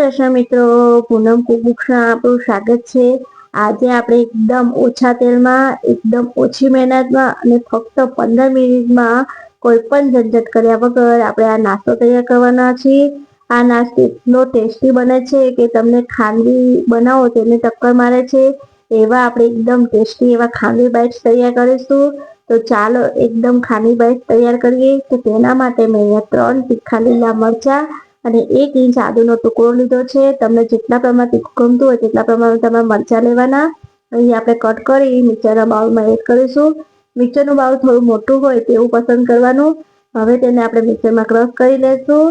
કૃષ્ણ મિત્રો, પૂનમ કુકબુક્સમાં આપણું સ્વાગત છે। આજે આપણે એકદમ ઓછા તેલમાં, એકદમ ઓછી મહેનતમાં અને ફક્ત 15 મિનિટમાં કોઈ પણ ઝંઝટ કર્યા વગર આપણે આ નાસ્તો તૈયાર કરવાના છીએ। આ નાસ્તો એટલો ટેસ્ટી બને છે કે તમને ખાંડવી બનાવો તેને ટક્કર મારે છે। એવા આપણે એકદમ ટેસ્ટી એવા ખાંડવી બાઇટ્સ તૈયાર કરીશું। તો ચાલો એકદમ ખાંડવી બાઇટ્સ તૈયાર કરીએ। તો તેના માટે મેં અહીંયા 3 તીખા લીલા મરચાં અને 1 ઇંચ આદુનો ટુકડો લીધો છે। તમને જેટલા પ્રમાણમાં તીખું ગમતું હોય તેટલા પ્રમાણમાં તમારે મરચાં લેવાના। અહીં આપણે કટ કરી મિક્સરના બાઉલમાં એડ કરીશું। મિક્સરનું બાઉલ થોડું મોટું હોય તેવું પસંદ કરવાનું। હવે તેને આપણે મિક્સરમાં ક્રશ કરી લઈશું।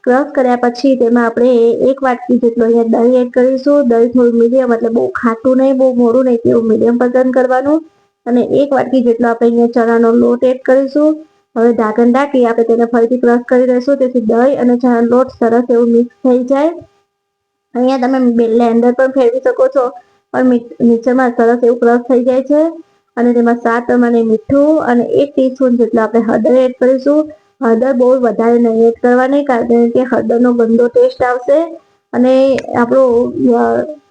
ક્રશ કર્યા પછી તેમાં આપણે 1 વાટકી જેટલું અહીંયા દહીં એડ કરીશું। દહીં થોડું મીડિયમ, એટલે બહુ ખાટું નહીં બહુ મોરું નહીં તેવું મીડિયમ પસંદ કરવાનું। અને 1 વાટકી જેટલો આપણે અહીંયા ચણાનો લોટ એડ કરીશું। હવે ઢાંકણ ઢાંકી આપણે તેને ફરીથી ક્રશ કરી લઈશું, તેથી દહીં અને ચણાનો લોટ સરસ એવું મિક્સ થઈ જાય। અહીંયા તમે બ્લેન્ડર પણ ફેરવી શકો છો, પણ મિક્સરમાં સરસ એવું ક્રશ થઈ જાય છે। અને તેમાં સ્વાદ પ્રમાણે મીઠું અને 1 ટીસ્પૂન જેટલો આપણે હળદર એડ કરીશું। હળદર બહુ વધારે નહીં એડ કરવાની, કારણ કે હળદરનો ગંદો ટેસ્ટ આવશે અને આપણો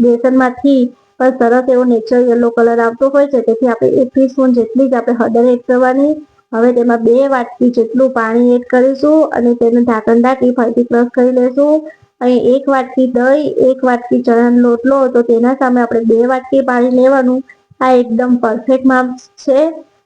બેસનમાંથી પણ સરસ એવો નેચરલ યલો કલર આવતો હોય છે, તેથી આપણે 1 ટીસ્પૂન જેટલી જ આપણે હળદર એડ કરવાની। હવે તેમાં 2 વાટકી જેટલું પાણી એડ કરીશું અને તેને ઢાંકણ ઢાંકી ફરીથી ક્રશ કરી લઈશું। અહીં 1 વાટકી દહીં, 1 વાટકી ચણાનો લોટ લો તો તેના સામે આપણે 2 વાટકી પાણી લેવાનું। આ એકદમ પરફેક્ટ માપ છે।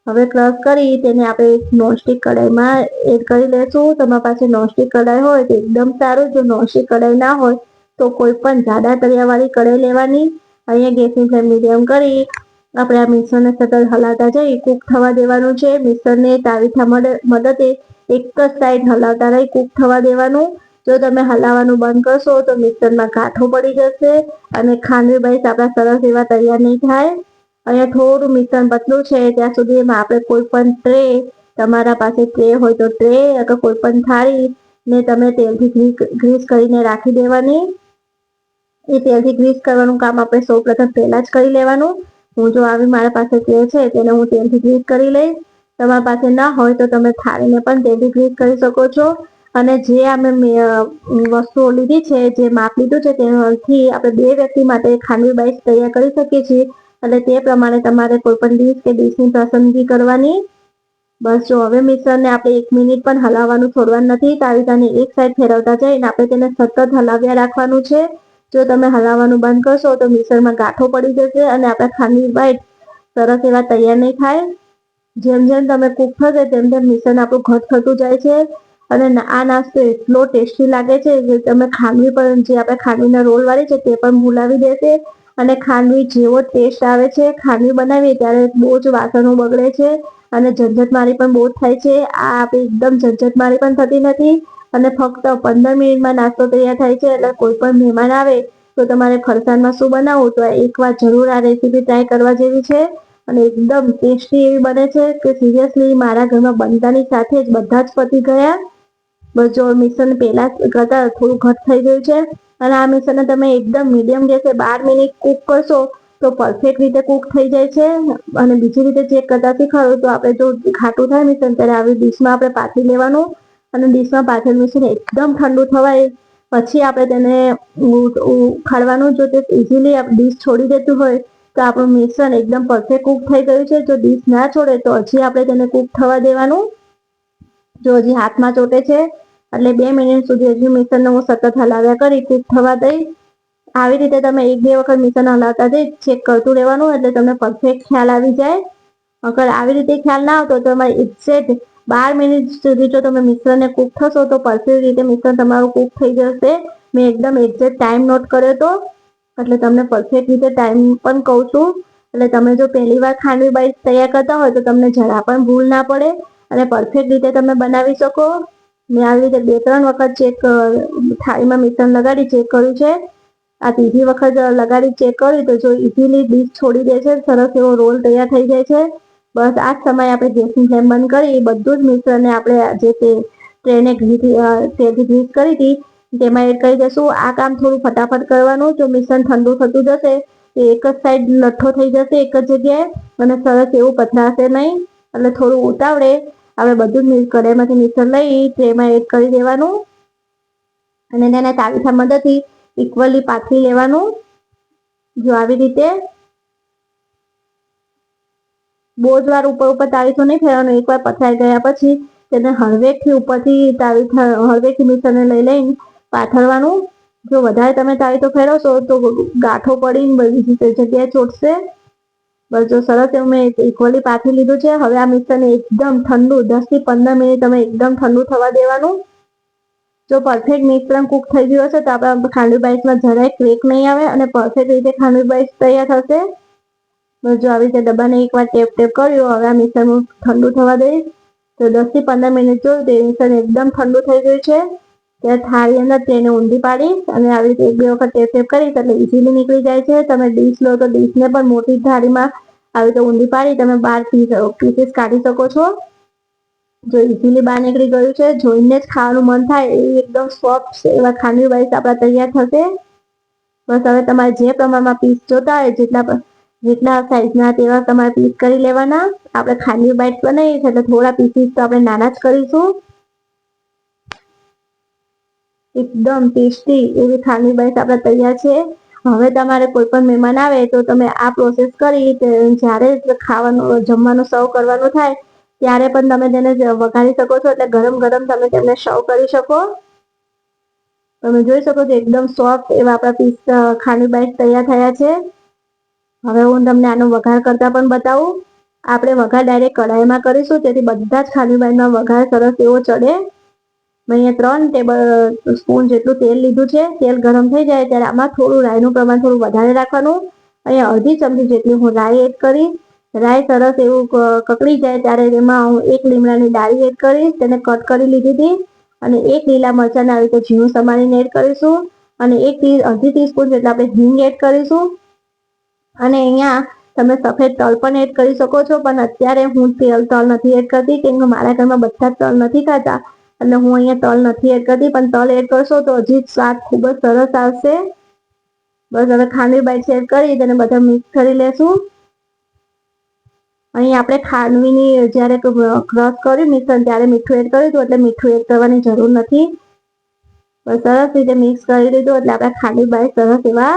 હવે ક્રશ કરી તેને આપણે એક નોનસ્ટિક કઢાઈમાં એડ કરી લઈશું। તમારી પાસે નોનસ્ટિક કઢાઈ હોય તો એકદમ સારું, જો નોનસ્ટિક કઢાઈ ના હોય તો કોઈ પણ જાડા તળિયાવાળી કઢાઈ લેવાની। અહીંયા ગેસની ફ્લેમ મીડિયમ કરી આપણે આ મિશ્રણને સતત હલાવતા જઈ કૂક થવા દેવાનું છે। મિશ્રણને તાવીથા મદદે એક જ સાઈડ હલાવતા રહી કૂક થવા દેવાનું। જો તમે હલાવવાનું બંધ કરશો તો મિશ્રણમાં ગાંઠો પડી જશે અને ખાંડવી બાઇટ્સ આપણા સરસ એવા તૈયાર નહીં થાય। અહીંયા થોડું મિશ્રણ પતલું છે ત્યાં સુધીમાં આપણે કોઈ પણ ટ્રે, તમારા પાસે ટ્રે હોય તો ટ્રે અથવા કોઈ પણ થાળીને તમે તેલથી ગ્રીસ કરીને રાખી દેવાની। એ તેલથી ગ્રીસ કરવાનું કામ આપણે સૌપ્રથમ પહેલા જ કરી લેવાનું। હું જો આવી મારા પાસે ટ્રે છે તેને હું તેલથી ગ્રીસ કરી લઈશ। તમારી પાસે ના હોય તો તમે થાળીને પણ તેલથી ગ્રીસ કરી શકો છો। અને જે અમે વસ્તુઓ લીધી છે, જે માપ લીધું છે તેનાથી આપણે 2 વ્યક્તિ માટે ખાંડવી બાઇટ્સ તૈયાર કરી શકીએ છીએ। એટલે તે પ્રમાણે તમારે કોઈ પણ ડીશ કે ડીશની પસંદગી કરવાની। બસ જો હવે મિશ્રણને આપણે 1 મિનિટ પણ હલાવવાનું છોડવાનું નથી। તાવીથાની એક સાઈડ ફેરવતા જઈને આપણે તેને સતત હલાવ્યા રાખવાનું છે। જો તમે હલાવવાનું બંધ કરશો તો મિશ્રણમાં ગાંઠો પડી જશે અને આપણા ખાંડવી બાઇટ્સ સરસ એવા તૈયાર નહીં થાય। જેમ જેમ તમે કૂક થશે તેમ તેમ મિશ્રણ આપણું ઘટ થતું જાય છે અને આ નાસ્તો એટલો ટેસ્ટી લાગે છે કે તમે ખાંડવી પણ, જે આપણે ખાંડવીના રોલ વાળી છે તે પણ ભૂલાવી દેશે અને ખાંડવી જેવો ટેસ્ટ આવે છે। ખાંડવી બનાવીએ ત્યારે બહુ જ વાસણો બગડે છે અને ઝંઝટમારી પણ બહુ જ થાય છે। આ આપણે એકદમ ઝંઝટમારી પણ થતી નથી અને ફક્ત 15 મિનિટમાં નાસ્તો તૈયાર થાય છે। એટલે કોઈ પણ મહેમાન આવે તો તમારે ફરસાણમાં શું બનાવવું, તો એકવાર જરૂર આ રેસીપી ટ્રાય કરવા જેવી છે અને એકદમ ટેસ્ટી એવી બને છે કે સિરિયસલી મારા ઘરમાં બનતાની સાથે જ બધા જ પતી ગયા। બસ જો મિશ્રણ પહેલા કરતાં થોડું ઘટ થઈ ગયું છે અને આ મિશ્રણને તમે એકદમ મીડિયમ ગેસે 12 મિનિટ કૂક કરશો તો પરફેક્ટ રીતે કૂક થઈ જાય છે। અને બીજી રીતે ચેક કરતા શીખવાડું તો આપણે જો ખાટું થાય મિશ્રણ ત્યારે આવી ડીશમાં આપણે પાથરી લેવાનું અને ડીશમાં પાથરેલું મિશ્રણ એકદમ ઠંડુ થવાય પછી આપણે તેને ઉખાડવાનું। જો તે ઇઝીલી ડીશ છોડી દેતું હોય તો આપણું મિશ્રણ એકદમ પરફેક્ટ કૂક થઈ ગયું છે। જો ડીશ ના છોડે તો હજી આપણે તેને કૂક થવા દેવાનું। જો હજી હાથમાં ચોટે છે એટલે 2 મિનિટ સુધી હજી મિશ્રણને હું સતત હલાવ્યા કરી કૂક થવા દઈ। આવી રીતે તમે 1-2 વખત મિશ્રણ હલાવતા જઈ ચેક કરતું રહેવાનું, એટલે તમને પરફેક્ટ ખ્યાલ આવી જાય। અગર આવી રીતે ખ્યાલ ના આવતો તો તમારે એક્ઝેક્ટ 12 મિનિટ સુધી જો તમે મિશ્રણને કૂક થશો તો પરફેક્ટ રીતે મિશ્રણ તમારું કૂક થઈ જશે। મેં એકદમ એક્ઝેક્ટ ટાઈમ નોટ કર્યો હતો, એટલે તમને પરફેક્ટ રીતે ટાઈમ પણ કહું છું। એટલે તમે જો પહેલી વાર ખાંડવી બાઇટ્સ તૈયાર કરતા હોય તો તમને જરા પણ ભૂલ ના પડે અને પરફેક્ટ રીતે તમે બનાવી શકો। મેં આવી રીતે 2-3 વખત થાળીમાં મિશ્રણ લગાડી ચેક કર્યું છે। આ ત્રીજી વખત લગાડી ચેક કર્યું તો જો ઇઝીલી ડીશ છોડી દે છે, સરસ એવો રોલ તૈયાર થઈ જાય છે। બસ આ જ સમયે આપણે ગેસની ફ્લેમ બંધ કરી બધું જ મિશ્રણને આપણે જે ટ્રેને તેલથી ગ્રીસ કરી હતી તેમાં એડ કરી દઈશું। આ કામ થોડું ફટાફટ કરવાનું। જો મિશ્રણ ઠંડુ થતું જશે તો એક જ સાઈડ લઠ્ઠો થઈ જશે એક જ જગ્યાએ અને સરસ એવું પથરાશે નહીં। એટલે થોડું ઉતાવળે આપણે બધું જ કઢાઈમાંથી મિશ્રણ લઈ ટ્રેમાં એડ કરી દેવાનું અને તેને તાવીથા મદદથી ઇક્વલી પાથરી લેવાનું। જો આવી રીતે બહુ જ વાર ઉપર તાવીથું નહીં ફેરવાનું। એકવાર પથરાઈ ગયા પછી તેને હળવેકથી ઉપરથી હળવેકથી મિશ્રણને લઈને પાથરવાનું। જો વધારે તમે તાવીથો ફેરવશો તો ગાંઠો પડીને બીજી જગ્યાએ ચોટશે। બસ જો સરસ એવું મેં ઇક્વલી પાથરી લીધું છે। હવે આ મિશ્રણને એકદમ ઠંડુ 10 થી 15 મિનિટ તમે એકદમ ઠંડુ થવા દેવાનું। જો પરફેક્ટ મિશ્રણ કુક થઈ ગયું હશે તો આપણા ખાંડવી બાઈટ્સમાં જરાય ક્રેક નહીં આવે અને પરફેક્ટ રીતે ખાંડવી બાઈટ્સ તૈયાર થશે। બસ જો આવી રીતે ડબ્બાને એકવાર ટેપ કર્યું। હવે આ મિશ્રણ ઠંડુ થવા દઈશ। તો 10 થી 15 મિનિટ જો તે મિશ્રણ એકદમ ઠંડુ થઈ ગયું છે ત્યારે થાળી અંદર તેને ઊંધી પાડીશ અને આવી રીતે 1-2 વખત ટેપ કરીશ એટલે ઇઝીલી નીકળી જાય છે। તમે ડીશ લો તો ડીશને પણ મોટી થાળીમાં આવી રીતે ઊંધી પાડી તમે 12 પીસીસ કાઢી શકો છો। જો ઇઝીલી બહાર નીકળી ગયું છે, જોઈને જ ખાવાનું મન થાય એવી એકદમ સોફ્ટ એવા ખાંડવી બાઈટ્સ આપણા તૈયાર થશે। બસ હવે તમારે જે પ્રમાણમાં પીસ જોતા હોય જેટલા સાઈઝના તેવા તમારે પીસ કરી લેવાના। આપણે ખાંડવી બાઈટ્સ બનાવીએ છીએ એટલે થોડા પીસીસ તો આપણે નાના જ કરીશું। એકદમ ટેસ્ટી એવી ખાંડવી બાઈટ્સ આપણા તૈયાર છે। હવે તમારે કોઈ પણ મહેમાન આવે તો તમે આ પ્રોસેસ કરી જ્યારે ખાવાનું જમવાનું સર્વ કરવાનું થાય ત્યારે પણ તમે તેને વઘારી શકો છો એટલે ગરમ ગરમ તમે તેમને સર્વ કરી શકો। તમે જોઈ શકો છો એકદમ સોફ્ટ એવા આપણા પીસ ખાંડવી બાઈટ્સ તૈયાર થયા છે। હવે હું તમને આનો વઘાર કરતા પણ બતાવું। આપણે વઘાર ડાયરેક્ટ કઢાઈમાં કરીશું તેથી બધા જ ખાંડવી બાઈટમાં વઘાર સરસ એવો ચડે। મેં અહીંયા 3 ટેબલ સ્પૂન જેટલું તેલ લીધું છે। તેલ ગરમ થઈ જાય ત્યારે આમાં થોડું રાઈનું પ્રમાણ થોડું વધારે રાખવાનું। અહીંયા અડધી ચમચી જેટલી હું રાઈ એડ કરી। રાઈ સરસ એવું કકડી જાય ત્યારે તેમાં હું 1 લીમડાની ડાળી એડ કરીશ, તેને કટ કરી લીધી હતી અને 1 લીલા મરચાંને આવી રીતે ઝીણું સમારીને એડ કરીશું અને અડધી ટીસ્પૂન જેટલા આપણે હિંગ એડ કરીશું અને અહીંયા તમે સફેદ તલ પણ એડ કરી શકો છો પણ અત્યારે હું તલ નથી એડ કરતી કેમ કે મારા ઘરમાં બધા તલ નથી ખાતા એટલે હું અહીંયા તલ નથી એડ કરતી પણ તલ એડ કરશો તો હજી સ્વાદ ખૂબ જ સરસ આવશે। બસ હવે ખાંડવી બાઈટ્સ એડ કરી તેને બધા મિક્સ કરી લેશું। અહીં આપણે ખાંડવીની જ્યારે ક્રશ કર્યું મિશ્રણ ત્યારે મીઠું એડ કર્યું હતું એટલે મીઠું એડ કરવાની જરૂર નથી। બસ સરસ રીતે મિક્સ કરી દીધું એટલે આપણા ખાંડવી બાઈટ્સ સરસ એવા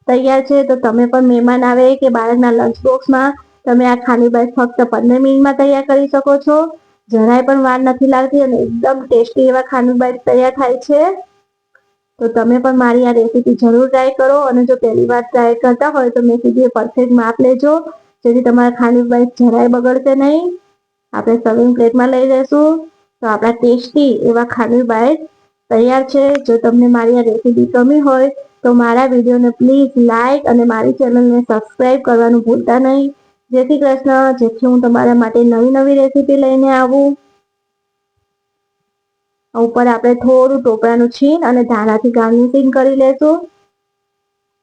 તૈયાર છે। તો તમે પણ મહેમાન આવે કે બાળકના લંચ બોક્સમાં તમે આ ખાંડવી બાઈટ્સ ફક્ત 15 મિનિટમાં તૈયાર કરી શકો છો। જરાય પણ વાર નથી લાગતી અને એકદમ ટેસ્ટી એવા ખાંડવી બાઈટ્સ તૈયાર થાય છે। તો તમે પણ મારી આ રેસીપી જરૂર ટ્રાય કરો અને જો પહેલી વાર ટ્રાય કરતા હોય તો મેં કીધું પરફેક્ટ માપ લેજો જેથી તમારા ખાંડવી બાઈટ્સ જરાય બગડશે નહીં। આપણે સર્વિંગ પ્લેટમાં લઈ લઈશું તો આપણા ટેસ્ટી એવા ખાંડવી બાઈટ્સ તૈયાર છે। જો તમને મારી આ રેસીપી ગમી હોય તો મારા વિડીયોને પ્લીઝ લાઇક અને મારી ચેનલને સબસ્ક્રાઈબ કરવાનું ભૂલતા નહીં। જય શ્રી કૃષ્ણ। જેથી હું તમારા માટે નવી રેસીપી લઈને આવું। ઉપર આપણે થોડું ટોપરાનું છીણ અને ધાણાથી ગાર્નિશિંગ કરી લેશું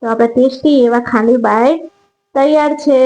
તો આપણા ટેસ્ટી એવા ખાંડવી બાઈટ્સ તૈયાર છે।